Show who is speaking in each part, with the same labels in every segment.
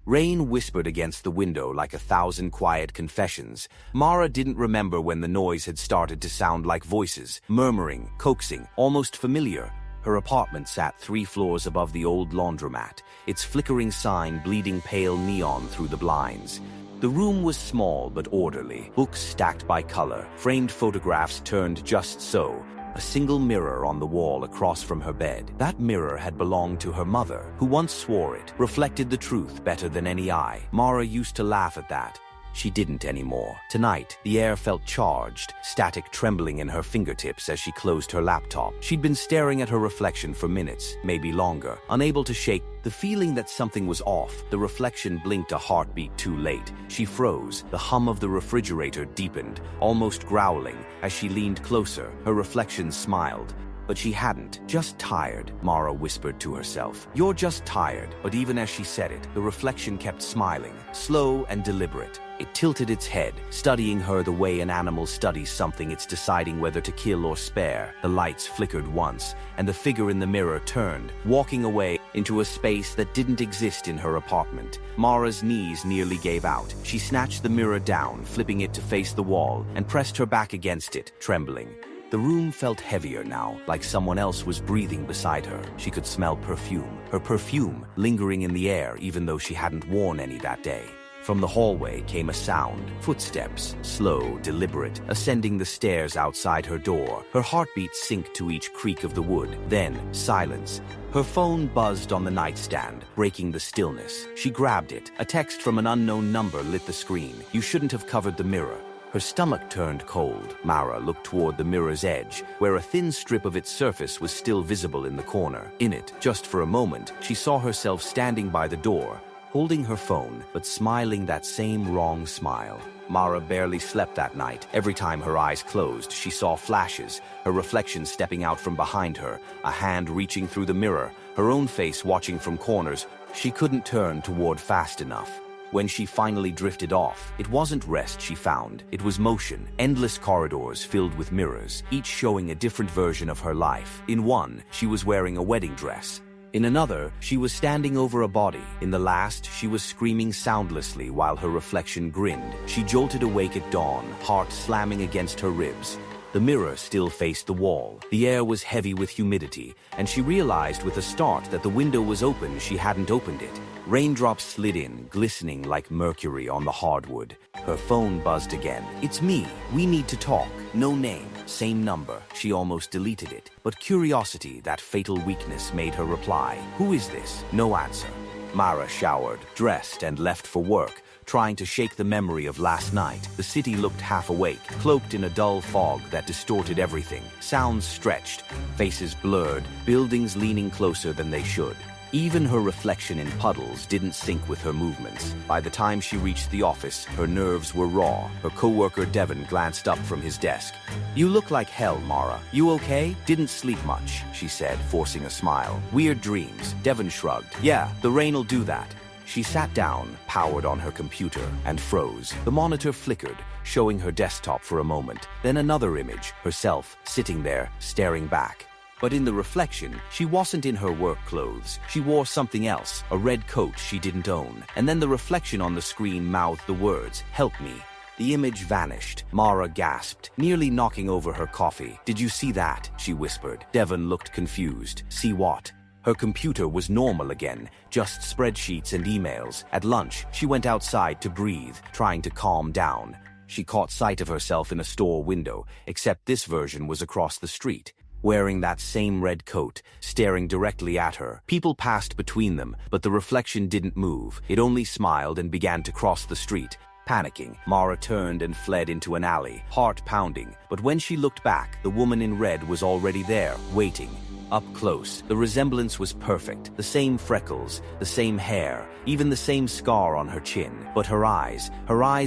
Speaker 1: Rain whispered against the window like 1,000 quiet confessions. Mara didn't remember when the noise had started to sound like voices, murmuring, coaxing, almost familiar. Her apartment sat 3 floors above the old laundromat, its flickering sign bleeding pale neon through the blinds. The room was small but orderly, books stacked by color, framed photographs turned just so, a single mirror on the wall across from her bed. That mirror had belonged to her mother, who once swore it reflected the truth better than any eye. Mara used to laugh at that. She didn't anymore. Tonight, the air felt charged, static trembling in her fingertips as she closed her laptop. She'd been staring at her reflection for minutes, maybe longer, unable to shake the feeling that something was off. The reflection blinked a heartbeat too late. She froze. The hum of the refrigerator deepened, almost growling. As she leaned closer, her reflection smiled. But she hadn't. Just tired, Mara whispered to herself. You're just tired. But even as she said it, the reflection kept smiling, slow and deliberate. It tilted its head, studying her the way an animal studies something it's deciding whether to kill or spare. The lights flickered once, and the figure in the mirror turned, walking away into a space that didn't exist in her apartment. Mara's knees nearly gave out. She snatched the mirror down, flipping it to face the wall, and pressed her back against it, trembling. The room felt heavier now, like someone else was breathing beside her. She could smell perfume, her perfume lingering in the air even though she hadn't worn any that day. From the hallway came a sound, footsteps, slow, deliberate, ascending the stairs outside her door. Her heartbeat synced to each creak of the wood. Then, silence. Her phone buzzed on the nightstand, breaking the stillness. She grabbed it. A text from an unknown number lit the screen. You shouldn't have covered the mirror. Her stomach turned cold. Mara looked toward the mirror's edge, where a thin strip of its surface was still visible in the corner. In it, just for a moment, she saw herself standing by the door, holding her phone, but smiling that same wrong smile. Mara barely slept that night. Every time her eyes closed, she saw flashes, her reflection stepping out from behind her, a hand reaching through the mirror, her own face watching from corners. She couldn't turn toward fast enough. When she finally drifted off, it wasn't rest she found, it was motion. Endless corridors filled with mirrors, each showing a different version of her life. In one, she was wearing a wedding dress. In another, she was standing over a body. In the last, she was screaming soundlessly while her reflection grinned. She jolted awake at dawn, heart slamming against her ribs. The mirror still faced the wall. The air was heavy with humidity, and she realized with a start that the window was open. She hadn't opened it. Raindrops slid in, glistening like mercury on the hardwood. Her phone buzzed again. It's me. We need to talk. No name, same number. She almost deleted it. But curiosity, that fatal weakness, made her reply. Who is this? No answer. Mara showered, dressed, and left for work, trying to shake the memory of last night. The city looked half awake, cloaked in a dull fog that distorted everything. Sounds stretched, faces blurred, buildings leaning closer than they should. Even her reflection in puddles didn't sync with her movements. By the time she reached the office, her nerves were raw. Her coworker Devon glanced up from his desk. You look like hell, Mara. You okay? Didn't sleep much, she said, forcing a smile. Weird dreams. Devon shrugged. Yeah, the rain'll do that. She sat down, powered on her computer, and froze. The monitor flickered, showing her desktop for a moment. Then another image, herself, sitting there, staring back. But in the reflection, she wasn't in her work clothes. She wore something else, a red coat she didn't own. And then the reflection on the screen mouthed the words, "Help me." The image vanished. Mara gasped, nearly knocking over her coffee. Did you see that? She whispered. Devon looked confused. See what? Her computer was normal again, just spreadsheets and emails. At lunch, she went outside to breathe, trying to calm down. She caught sight of herself in a store window, except this version was across the street. Wearing that same red coat, staring directly at her. People passed between them, but the reflection didn't move. It only smiled and began to cross the street. Panicking, Mara turned and fled into an alley, heart pounding. But when she looked back, the woman in red was already there, waiting. Up close, the resemblance was perfect. The same freckles, the same hair, even the same scar on her chin. But her eyes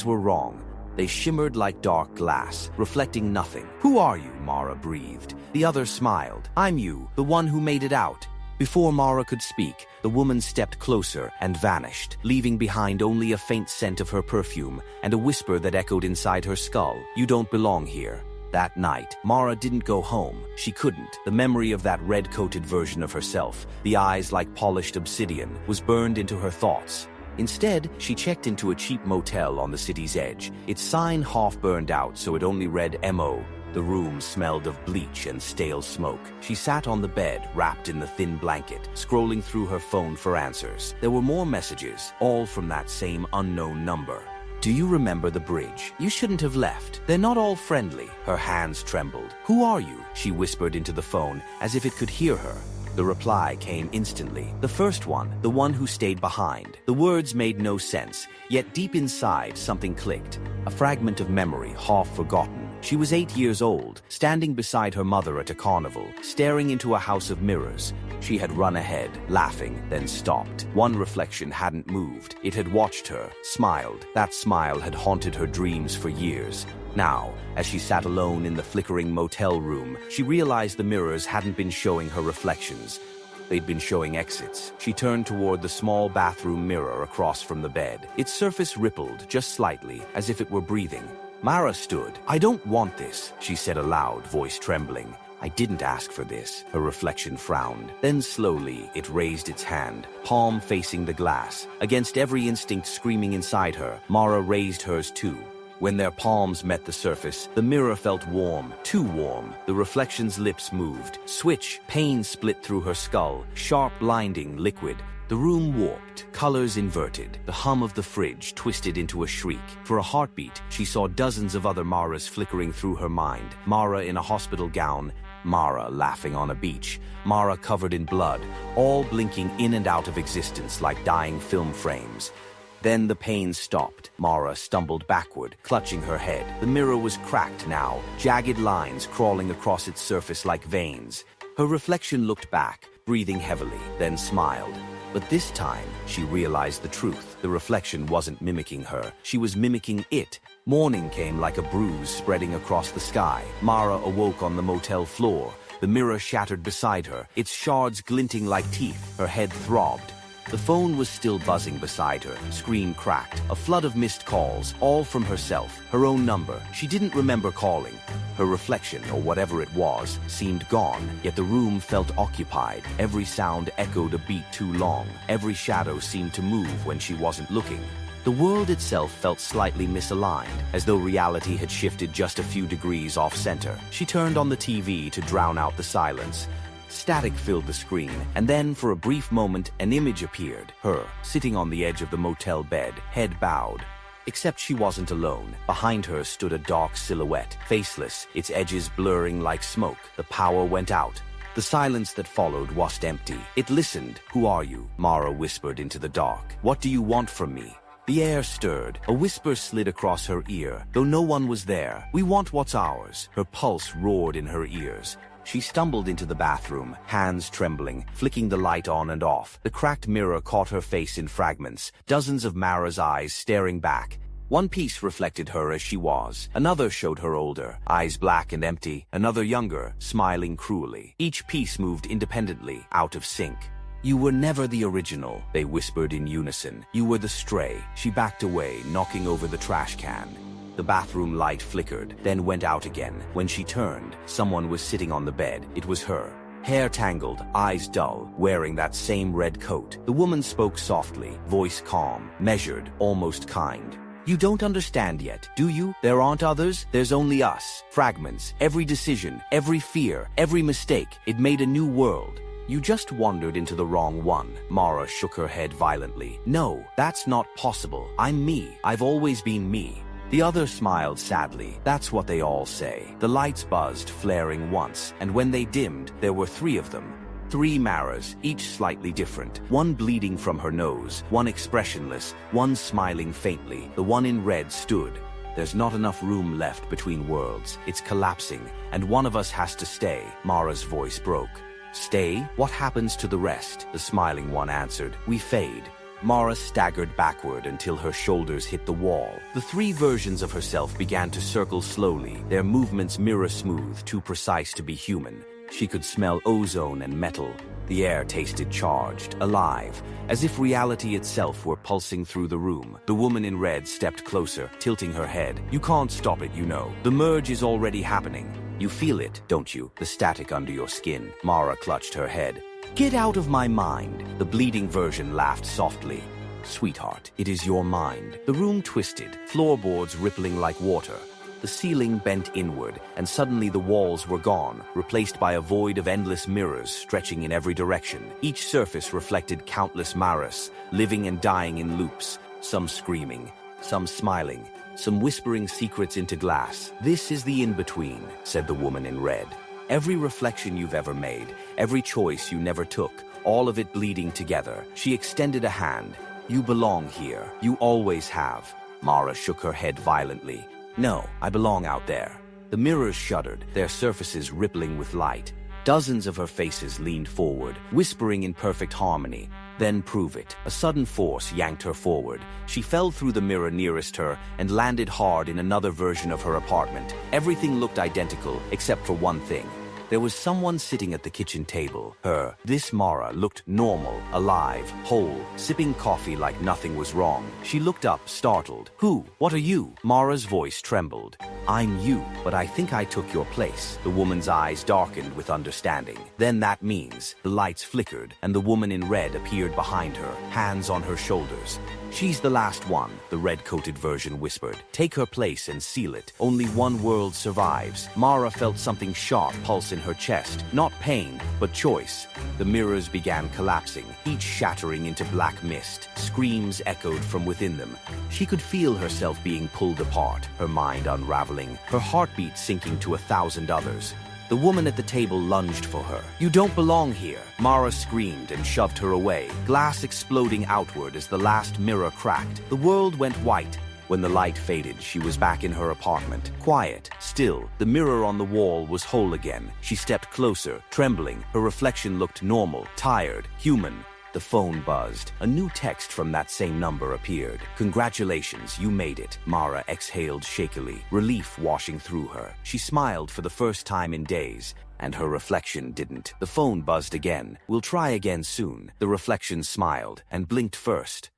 Speaker 1: were wrong. They shimmered like dark glass, reflecting nothing. Who are you? Mara breathed. The other smiled. I'm you, the one who made it out. Before Mara could speak, the woman stepped closer and vanished, leaving behind only a faint scent of her perfume and a whisper that echoed inside her skull. You don't belong here. That night, Mara didn't go home. She couldn't. The memory of that red-coated version of herself, the eyes like polished obsidian, was burned into her thoughts. Instead, she checked into a cheap motel on the city's edge, its sign half burned out so it only read MO. The room smelled of bleach and stale smoke. She sat on the bed, wrapped in the thin blanket, scrolling through her phone for answers. There were more messages, all from that same unknown number. Do you remember the bridge? You shouldn't have left. They're not all friendly. Her hands trembled. Who are you? She whispered into the phone, as if it could hear her. The reply came instantly. The first one, the one who stayed behind. The words made no sense, yet deep inside something clicked. A fragment of memory, half forgotten. She was 8 years old, standing beside her mother at a carnival, staring into a house of mirrors. She had run ahead, laughing, then stopped. One reflection hadn't moved. It had watched her, smiled. That smile had haunted her dreams for years. Now, as she sat alone in the flickering motel room, she realized the mirrors hadn't been showing her reflections. They'd been showing exits. She turned toward the small bathroom mirror across from the bed. Its surface rippled, just slightly, as if it were breathing. Mara stood. I don't want this, she said aloud, voice trembling. I didn't ask for this. Her reflection frowned. Then slowly, it raised its hand, palm facing the glass. Against every instinct screaming inside her, Mara raised hers too. When their palms met the surface, the mirror felt warm, too warm. The reflection's lips moved. Switch, pain split through her skull, sharp, blinding, liquid. The room warped, colors inverted. The hum of the fridge twisted into a shriek. For a heartbeat, she saw dozens of other Maras flickering through her mind. Mara in a hospital gown, Mara laughing on a beach, Mara covered in blood, all blinking in and out of existence like dying film frames. Then the pain stopped. Mara stumbled backward, clutching her head. The mirror was cracked now, jagged lines crawling across its surface like veins. Her reflection looked back, breathing heavily, then smiled. But this time, she realized the truth. The reflection wasn't mimicking her. She was mimicking it. Morning came like a bruise spreading across the sky. Mara awoke on the motel floor. The mirror shattered beside her, its shards glinting like teeth. Her head throbbed. The phone was still buzzing beside her, screen cracked, a flood of missed calls, all from herself, her own number. She didn't remember calling. Her reflection, or whatever it was, seemed gone, yet the room felt occupied. Every sound echoed a beat too long. Every shadow seemed to move when she wasn't looking. The world itself felt slightly misaligned, as though reality had shifted just a few degrees off-center. She turned on the TV to drown out the silence. Static filled the screen, and then, for a brief moment, an image appeared. Her, sitting on the edge of the motel bed, head bowed. Except she wasn't alone. Behind her stood a dark silhouette, faceless, its edges blurring like smoke. The power went out. The silence that followed was empty. It listened. Who are you? Mara whispered into the dark. What do you want from me? The air stirred. A whisper slid across her ear, though no one was there. We want what's ours. Her pulse roared in her ears. She stumbled into the bathroom, hands trembling, flicking the light on and off. The cracked mirror caught her face in fragments, dozens of Mara's eyes staring back. One piece reflected her as she was. Another showed her older, eyes black and empty. Another younger, smiling cruelly. Each piece moved independently, out of sync. You were never the original, they whispered in unison. You were the stray. She backed away, knocking over the trash can. The bathroom light flickered, then went out again. When she turned, someone was sitting on the bed. It was her. Hair tangled, eyes dull, wearing that same red coat. The woman spoke softly, voice calm, measured, almost kind. You don't understand yet, do you? There aren't others, there's only us. Fragments, every decision, every fear, every mistake. It made a new world. You just wandered into the wrong one. Mara shook her head violently. No, that's not possible. I'm me. I've always been me. The other smiled sadly. That's what they all say. The lights buzzed, flaring once, and when they dimmed, there were 3 of them. 3 Maras, each slightly different. One bleeding from her nose, one expressionless, one smiling faintly. The one in red stood. There's not enough room left between worlds. It's collapsing, and one of us has to stay. Mara's voice broke. Stay? What happens to the rest? The smiling one answered. We fade. Mara staggered backward until her shoulders hit the wall. The 3 versions of herself began to circle slowly, their movements mirror-smooth, too precise to be human. She could smell ozone and metal. The air tasted charged, alive, as if reality itself were pulsing through the room. The woman in red stepped closer, tilting her head. You can't stop it, you know. The merge is already happening. You feel it, don't you? The static under your skin. Mara clutched her head. Get out of my mind. The bleeding version laughed softly. Sweetheart, it is your mind. The room twisted, floorboards rippling like water. The ceiling bent inward, and suddenly the walls were gone, replaced by a void of endless mirrors stretching in every direction. Each surface reflected countless Maras, living and dying in loops, some screaming, some smiling, some whispering secrets into glass. "This is the in-between," said the woman in red. "Every reflection you've ever made, every choice you never took, all of it bleeding together." She extended a hand. "You belong here. You always have." Mara shook her head violently. "No, I belong out there." The mirrors shuddered, their surfaces rippling with light. Dozens of her faces leaned forward, whispering in perfect harmony. "Then prove it." A sudden force yanked her forward. She fell through the mirror nearest her and landed hard in another version of her apartment. Everything looked identical, except for one thing. There was someone sitting at the kitchen table. This Mara looked normal, alive, whole, sipping coffee like nothing was wrong. She looked up, startled. "Who? What are you?" Mara's voice trembled. "I'm you, but I think I took your place." The woman's eyes darkened with understanding. "Then that means..." The lights flickered, and the woman in red appeared behind her, hands on her shoulders. "She's the last one," the red-coated version whispered. "Take her place and seal it. Only one world survives." Mara felt something sharp pulse in her chest. Not pain, but choice. The mirrors began collapsing, each shattering into black mist. Screams echoed from within them. She could feel herself being pulled apart, her mind unraveling, her heartbeat sinking to 1,000 others. The woman at the table lunged for her. "You don't belong here!" Mara screamed and shoved her away, glass exploding outward as the last mirror cracked. The world went white. When the light faded, she was back in her apartment. Quiet, still, the mirror on the wall was whole again. She stepped closer, trembling. Her reflection looked normal, tired, human. The phone buzzed. A new text from that same number appeared. "Congratulations, you made it." Mara exhaled shakily, relief washing through her. She smiled for the first time in days, and her reflection didn't. The phone buzzed again. "We'll try again soon." The reflection smiled and blinked first.